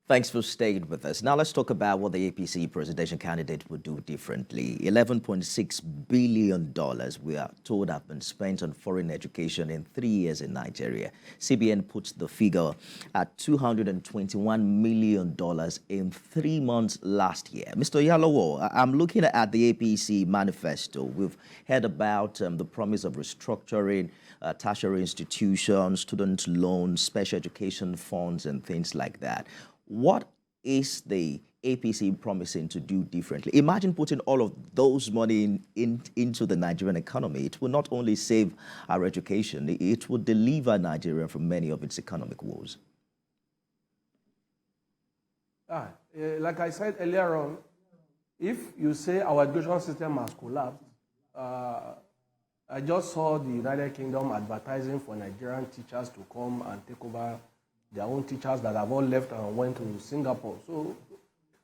Thanks for staying with us. Now let's talk about what the APC presidential candidate would do differently. $11.6 billion we are told have been spent on foreign education in 3 years in Nigeria. CBN puts the figure at $221 million in 3 months last year. Mr. Oyalowo, I'm looking at the APC manifesto. We've heard about the promise of restructuring tertiary institutions, student loans, special education funds, and things like that. What is the APC promising to do differently? Imagine putting all of those money into the Nigerian economy. It will not only save our education, it will deliver Nigeria from many of its economic woes. Like I said earlier on, if you say our education system has collapsed, I just saw the United Kingdom advertising for Nigerian teachers to come and take over their own teachers that have all left and went to Singapore. So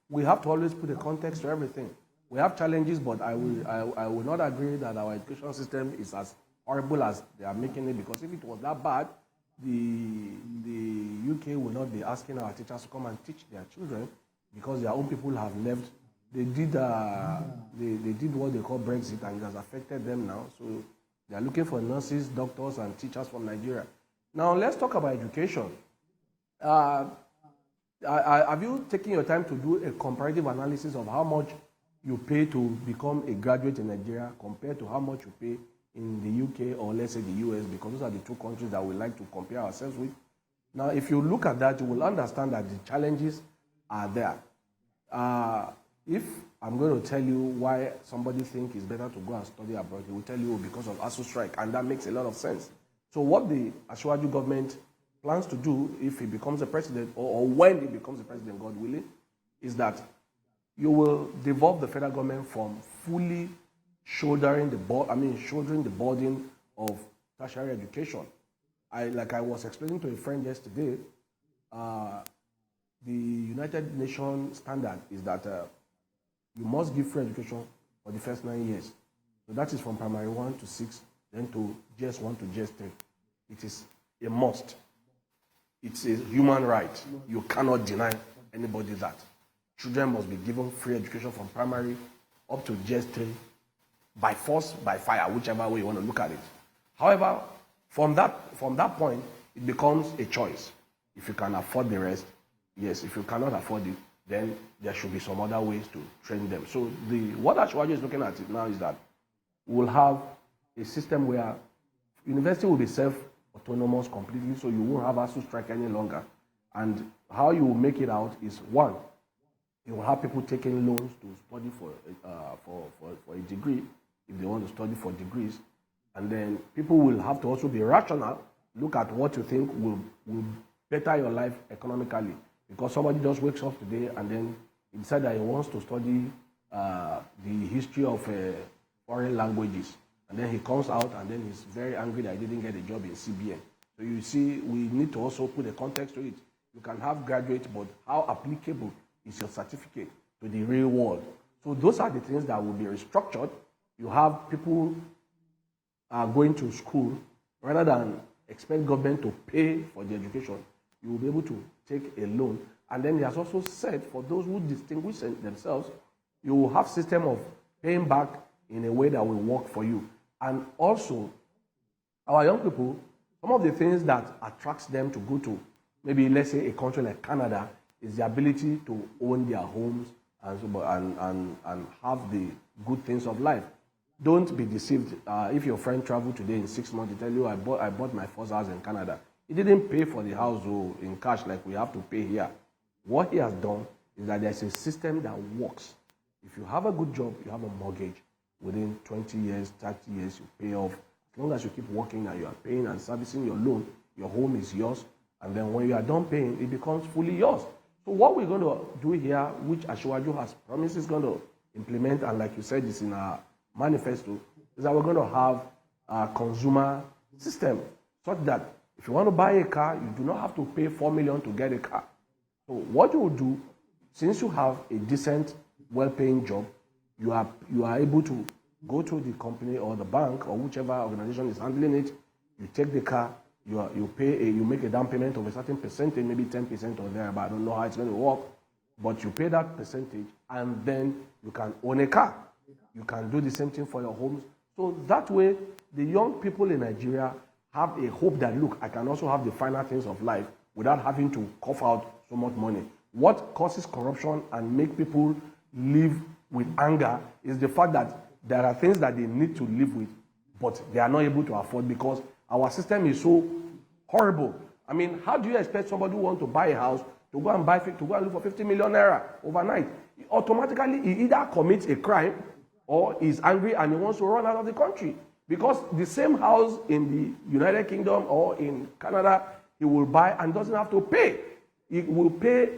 we have to always put a context to everything. We have challenges, but I will not agree that our education system is as horrible as they are making it, because if it was that bad, the UK will not be asking our teachers to come and teach their children, because their own people have left. They did what they call Brexit, and it has affected them now. So they are looking for nurses, doctors, and teachers from Nigeria. Now let's talk about education. Have you taken your time to do a comparative analysis of how much you pay to become a graduate in Nigeria compared to how much you pay in the UK or let's say the US, because those are the two countries that we like to compare ourselves with? Now, if you look at that, you will understand that the challenges are there. If I'm going to tell you why somebody thinks it's better to go and study abroad, he will tell you because of ASU strike, and that makes a lot of sense. So what the Asiwaju government plans to do if he becomes a president, or when he becomes a president, God willing, is that you will devolve the federal government from fully shouldering the burden of tertiary education. Like I was explaining to a friend yesterday, the United Nations standard is that you must give free education for the first 9 years. So that is from primary 1 to 6, then to JS 1 to JS 3. It is a must. It's a human right. You cannot deny anybody that. Children must be given free education from primary up to JS 3, by force, by fire, whichever way you want to look at it. However, from that point, it becomes a choice. If you can afford the rest, yes. If you cannot afford it, then there should be some other ways to train them. So what Asiwaju is looking at it now is that we'll have a system where university will be self-autonomous completely, so you won't have ASU strike any longer. And how you will make it out is, one, you will have people taking loans to study for a degree, if they want to study for degrees. And then people will have to also be rational, look at what you think will better your life economically. Because somebody just wakes up today and then he decides that he wants to study the history of foreign languages. And then he comes out and then he's very angry that he didn't get a job in CBN. So you see, we need to also put a context to it. You can have graduate, but how applicable is your certificate to the real world? So those are the things that will be restructured. You have people going to school, rather than expect government to pay for the education, you will be able to take a loan. And then he has also said, for those who distinguish themselves, you will have system of paying back in a way that will work for you. And also, our young people, some of the things that attracts them to go to, maybe let's say a country like Canada, is the ability to own their homes and have the good things of life. Don't be deceived. If your friend traveled today in 6 months, he tell you, I bought my first house in Canada. He didn't pay for the house in cash like we have to pay here. What he has done is that there's a system that works. If you have a good job, you have a mortgage. Within 20 years, 30 years, you pay off. As long as you keep working and you are paying and servicing your loan, your home is yours. And then when you are done paying, it becomes fully yours. So what we're going to do here, which Asiwaju has promised is going to implement, and like you said, it's in our manifesto, is that we're going to have a consumer system such that if you want to buy a car, you do not have to pay 4 million to get a car. So what you will do, since you have a decent, well-paying job, you are able to go to the company or the bank or whichever organization is handling it. You take the car, you make a down payment of a certain percentage, maybe 10% or there, but I don't know how it's going to work. But you pay that percentage, and then you can own a car. You can do the same thing for your homes. So that way, the young people in Nigeria have a hope that, look, I can also have the finer things of life without having to cough out so much money. What causes corruption and make people live with anger is the fact that there are things that they need to live with, but they are not able to afford because our system is so horrible. I mean, how do you expect somebody who wants to buy a house to go and live for 50 million naira overnight? Automatically, he either commits a crime or is angry and he wants to run out of the country. Because the same house in the United Kingdom or in Canada, he will buy and doesn't have to pay. He will pay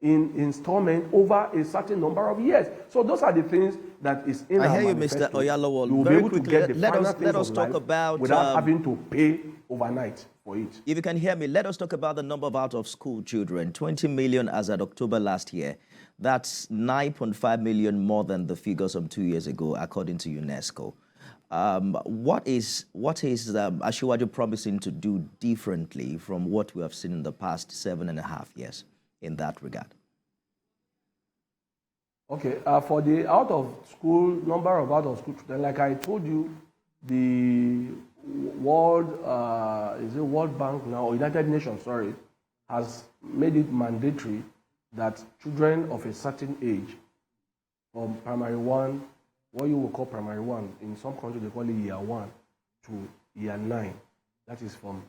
in installment over a certain number of years. So those are the things that is in our manifesto. I hear you, Mr. Oyalowo. You will be able to get the final things of life about without having to pay overnight for it. If you can hear me, let us talk about the number of out-of-school children. 20 million as at October last year. That's 9.5 million more than the figures from 2 years ago, according to UNESCO. What is Asiwaju promising to do differently from what we have seen in the past 7.5 years in that regard? Okay, for the number of out-of-school children, like I told you, the World Bank now, or United Nations, sorry, has made it mandatory that children of a certain age, from primary one, what you will call primary one, in some countries they call it year 1 to year 9. That is from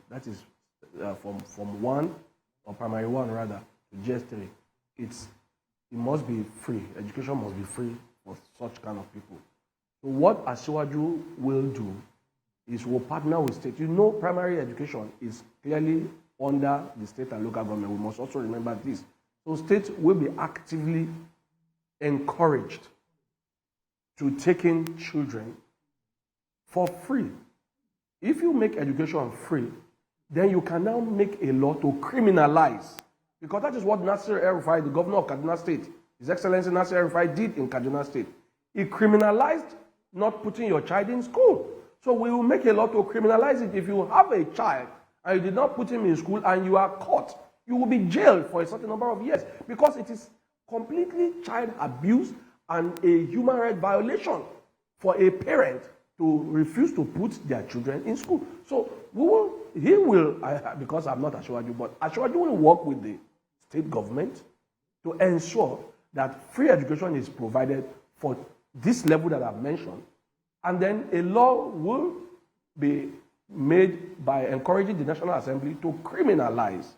1, or primary 1 rather, to GS3. It must be free. Education must be free for such kind of people. So what Asiwaju will do is we'll partner with state. You know, primary education is clearly under the state and local government. We must also remember this. So states will be actively encouraged to take in children for free. If you make education free, then you can now make a law to criminalize. Because that is what Nasir El-Rufai, the governor of Kaduna State, His Excellency Nasir El-Rufai, did in Kaduna State. He criminalized not putting your child in school. So we will make a law to criminalize it. If you have a child and you did not put him in school and you are caught, you will be jailed for a certain number of years because it is completely child abuse and a human rights violation for a parent to refuse to put their children in school. So because I'm not Asiwaju, but Asiwaju will work with the state government to ensure that free education is provided for this level that I've mentioned. And then a law will be made by encouraging the National Assembly to criminalize.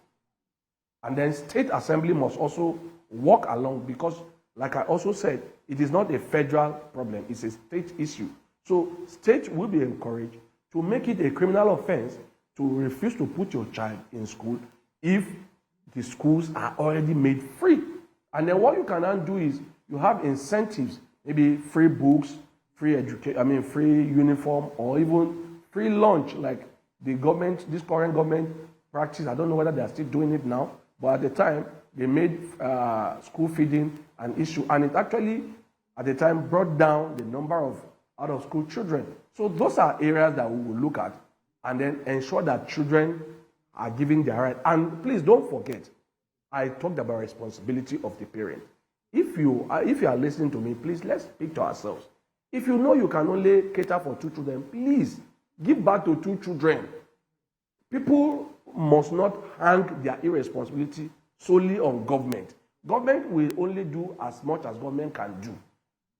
And then state assembly must also walk along because, like I also said, it is not a federal problem, it's a state issue. So state will be encouraged to make it a criminal offense to refuse to put your child in school if the schools are already made free. And then what you can now do is you have incentives, maybe free books, free uniform, or even free lunch, like the government, this current government practice. I don't know whether they are still doing it now, but at the time they made school feeding an issue, and it actually at the time brought down the number of out-of-school children. So those are areas that we will look at and then ensure that children are given their right. And please don't forget, I talked about responsibility of the parent. If you are listening to me, please let's speak to ourselves. If you know you can only cater for 2 children, please give back to 2 children. People must not hang their irresponsibility solely on government. Government will only do as much as government can do.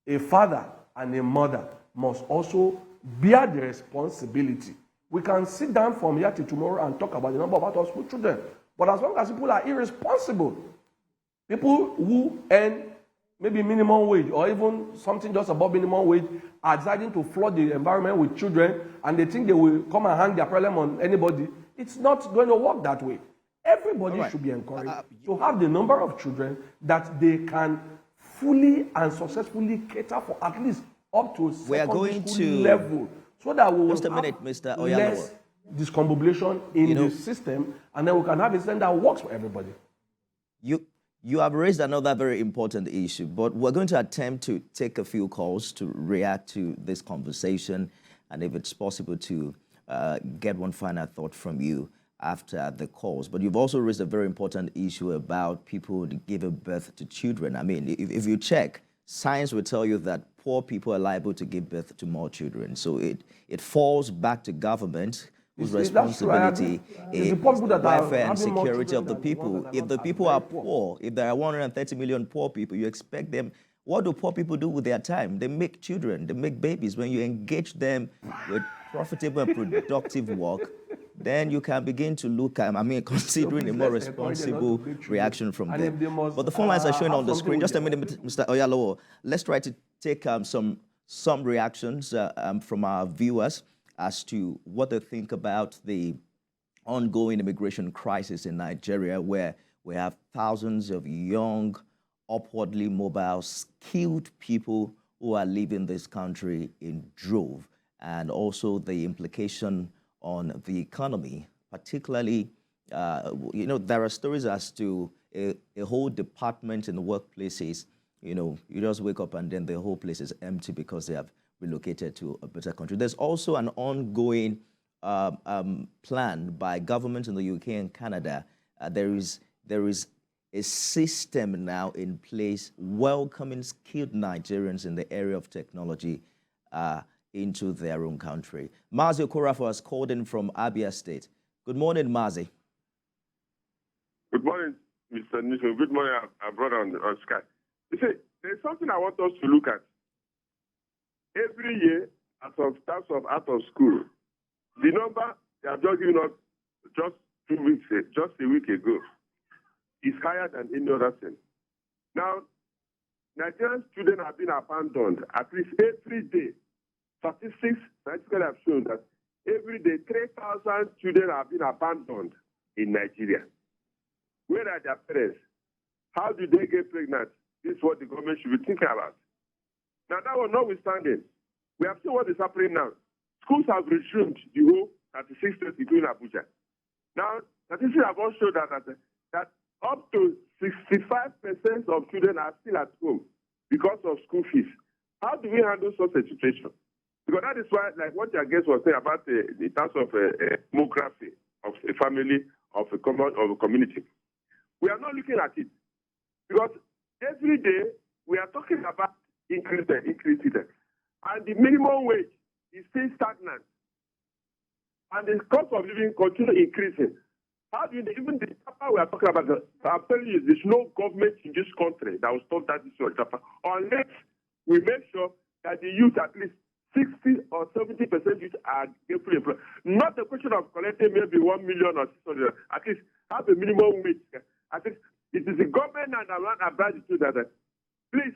A father and a mother must also bear the responsibility. We can sit down from here till tomorrow and talk about the number of out-of-school children. But as long as people are irresponsible, people who earn maybe minimum wage or even something just above minimum wage are deciding to flood the environment with children and they think they will come and hang their problem on anybody, it's not going to work that way. Everybody should be encouraged to have the number of children that they can fully and successfully cater for, at least up to secondary school level, so that we will have Mr. less discombobulation in the system, and then we can have a system that works for everybody. You have raised another very important issue, but we're going to attempt to take a few calls to react to this conversation, and if it's possible to get one final thought from you. after the calls. But you've also raised a very important issue about people giving birth to children. I mean, if you check, science will tell you that poor people are liable to give birth to more children. So it falls back to government whose responsibility is the welfare and security of the people. If the people are poor, if there are 130 million poor people, you expect them. What do poor people do with their time? They make children, they make babies. When you engage them with profitable and productive work, then you can begin to look at, considering a more responsible reaction from them. But the phone lines are showing on the screen. Just a minute, Mr. Oyalowo. Let's try to take some reactions from our viewers as to what they think about the ongoing immigration crisis in Nigeria, where we have thousands of young, upwardly mobile, skilled people who are leaving this country in drove, and also the implication on the economy, particularly, there are stories as to a whole department in the workplaces, you just wake up and then the whole place is empty because they have relocated to a better country. There's also an ongoing plan by governments in the UK and Canada. There is a system now in place welcoming skilled Nigerians in the area of technology into their own country. Mazi Okorafor has called in from Abia State. Good morning, Mazi. Good morning, Mr. Nixon. Good morning, our brother on Sky. You see, there's something I want us to look at. Every year, as of starts of out of school, the number they have just given us just a week ago is higher than any other thing. Now, Nigerian students have been abandoned at least every day. Statistics scientifically have shown that every day 3,000 children have been abandoned in Nigeria. Where are their parents? How do they get pregnant? This is what the government should be thinking about. Now, that one notwithstanding, we have seen what is happening now. Schools have resumed the whole 36 states, including Abuja. Now, statistics have also shown that up to 65% of children are still at home because of school fees. How do we handle such a situation? Because that is why, like what your guest was saying about the terms of demography of a family, of a community, we are not looking at it. Because every day we are talking about increasing. And the minimum wage is still stagnant. And the cost of living continues increasing. How do you, even the Japa we are talking about, I'm telling you, there's no government in this country that will stop that issue of Japa unless we make sure that the youth, at least 60 or 70% youth, are gainfully employed. Not a question of collecting maybe 1 million or 600, at least have a minimum wage. I think it is the government and the branch to that. Please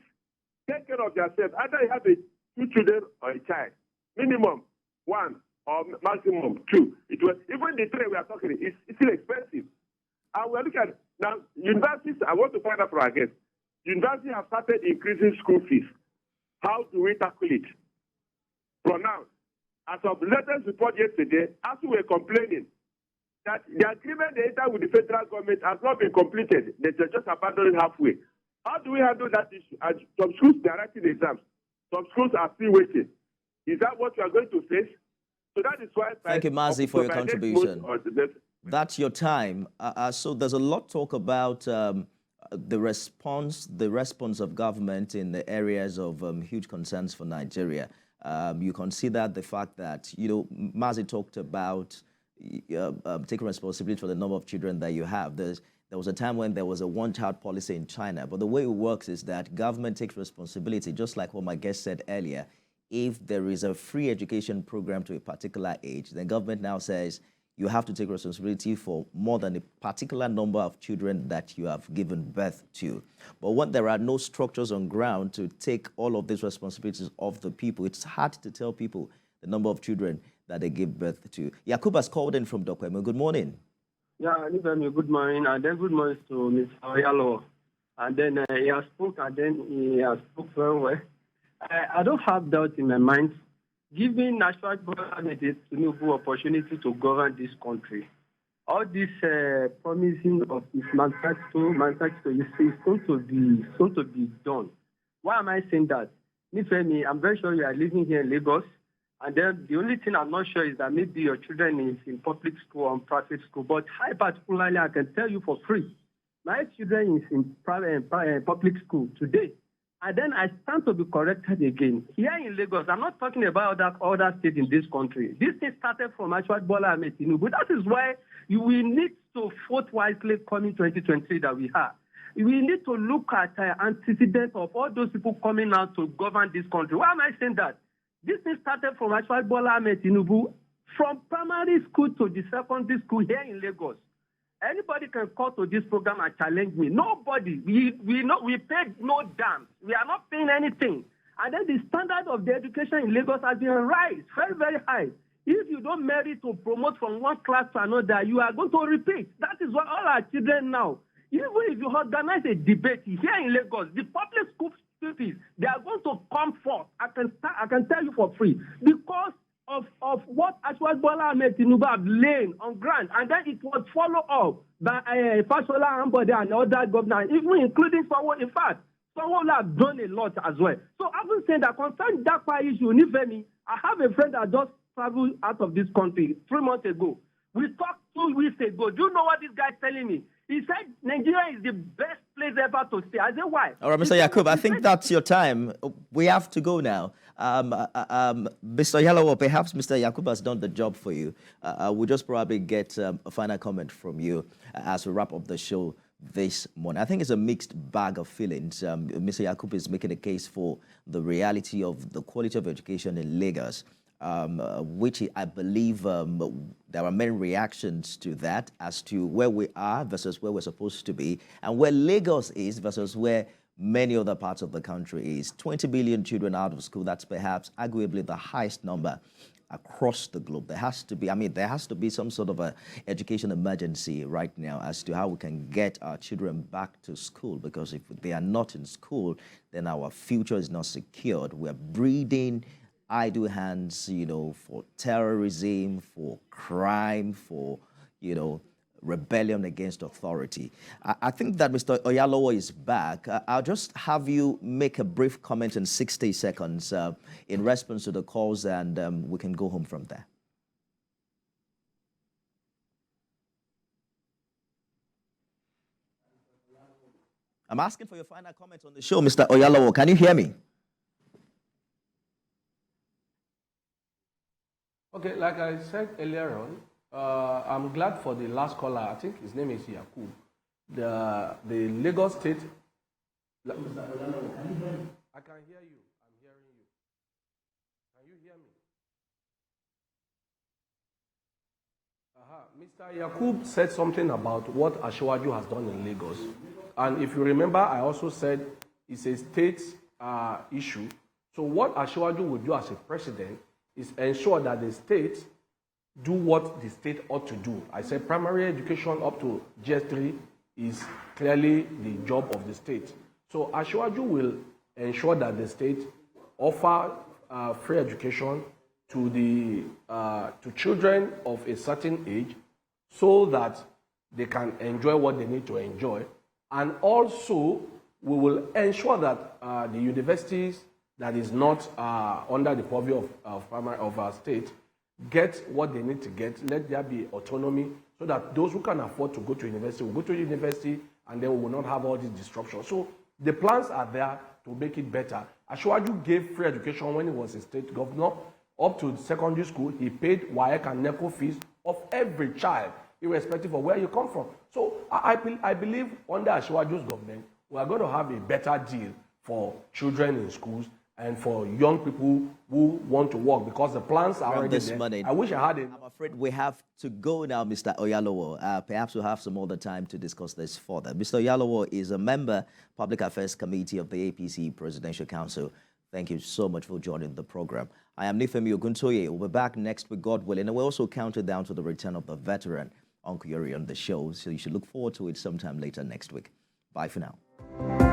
take care of yourself. Either you have 2 children or a child, minimum 1 or maximum 2. It was even the 3 we are talking. It's still expensive. And we're looking at now universities. I want to find out from our guests. Universities have started increasing school fees. How do we tackle it? From now, as of the latest report yesterday, as we were complaining that the agreement they entered with the federal government has not been completed, they just abandoned halfway. How do we handle that issue? As some schools they are writing exams, some schools are still waiting. Is that what we are going to face? So that is why. Thank you, Mazi, for your contribution. That's your time. So there's a lot of talk about the response of government in the areas of huge concerns for Nigeria. You consider the fact that, Mazi talked about taking responsibility for the number of children that you have. There was a time when there was a one-child policy in China, but the way it works is that government takes responsibility, just like what my guest said earlier. If there is a free education program to a particular age, then government now says you have to take responsibility for more than a particular number of children that you have given birth to. But when there are no structures on ground to take all of these responsibilities off the people, it's hard to tell people the number of children that they give birth to. Yakub has called in from Dokweme. Good morning. Yeah, good morning, and then good morning to Mr. Oyalowo. And then he has spoke very well. I don't have doubt in my mind, giving Asiwaju Bola Ahmed Tinubu opportunity to govern this country. All this promising of his manifesto is going to be done. Why am I saying that? Nifemi, I'm very sure you are living here in Lagos, And then the only thing I'm not sure is that maybe your children is in public school or private school. But I particularly, I can tell you for free, my children is in public school today. And then I stand to be corrected again. Here in Lagos, I'm not talking about other states in this country. This thing started from Asiwaju Bola Ahmed Tinubu. That is why we need to vote wisely coming 2023 that we have. We need to look at antecedents of all those people coming out to govern this country. Why am I saying that? This thing started from Asiwaju Bola Ahmed Tinubu, from primary school to the secondary school here in Lagos. Anybody can call to this program and challenge me. Nobody. We paid no damn. We are not paying anything. And then the standard of the education in Lagos has been raised very, very high. If you don't merit to promote from one class to another, you are going to repeat. That is what all our children now. Even if you organize a debate here in Lagos, the public school pupils, they are going to come forth. I can tell you for free. Because of what Asiwaju Bola Ahmed Tinubu have laid on ground, and then it was followed up by Fashola Ambode and other governors, even including someone. In fact, someone have done a lot as well. So having said that, concerning Japa issue, Nifemi, I have a friend that just traveled out of this country 3 months ago. We talked 2 weeks ago. Do you know what this guy is telling me? He said Nigeria is the best place ever to stay. I said, why? All right, Mr. Yakub, I think that's your time. We have to go now. Mr. Oyalowo, perhaps Mr. Yakub has done the job for you. We'll just probably get a final comment from you as we wrap up the show this morning. I think it's a mixed bag of feelings. Mr. Yakub is making a case for the reality of the quality of education in Lagos. Which I believe there are many reactions to that as to where we are versus where we're supposed to be, and where Lagos is versus where many other parts of the country is. 20 billion children out of school, that's perhaps arguably the highest number across the globe. There has to be some sort of a education emergency right now as to how we can get our children back to school, because if they are not in school, then our future is not secured. We're breeding idle hands, for terrorism, for crime, for, rebellion against authority. I think that Mr. Oyalowo is back. I'll just have you make a brief comment in 60 seconds in response to the calls, and we can go home from there. I'm asking for your final comment on the show, Mr. Oyalowo. Can you hear me? Okay, like I said earlier on, I'm glad for the last caller. I think his name is Yakub. The Lagos State. I can hear you. I'm hearing you. Can you hear me? Mr. Yakub said something about what Asiwaju has done in Lagos. And if you remember, I also said it's a state issue. So what Asiwaju would do as a president is ensure that the state do what the state ought to do. I said primary education up to GS3 is clearly the job of the state. So Asiwaju will ensure that the state offer free education to children of a certain age, so that they can enjoy what they need to enjoy. And also, we will ensure that the universities that is not under the purview of our state get what they need to get. Let there be autonomy, so that those who can afford to go to university will go to university, and then we will not have all this disruption. So the plans are there to make it better. Asiwaju gave free education when he was a state governor. Up to secondary school, he paid WAEC and NECO fees of every child, irrespective of where you come from. So I believe under Asiwaju's government, we are going to have a better deal for children in schools and for young people who want to work, because the plans are already there. Money. I wish I had it. I'm afraid we have to go now, Mr. Oyalowo. Perhaps we'll have some other time to discuss this further. Mr. Oyalowo is a member, Public Affairs Committee of the APC Presidential Council. Thank you so much for joining the program. I am Nifemi Oguntoye. We'll be back next week, God willing, and we're also counting down to the return of the veteran, Uncle Yuri, on the show. So you should look forward to it sometime later next week. Bye for now.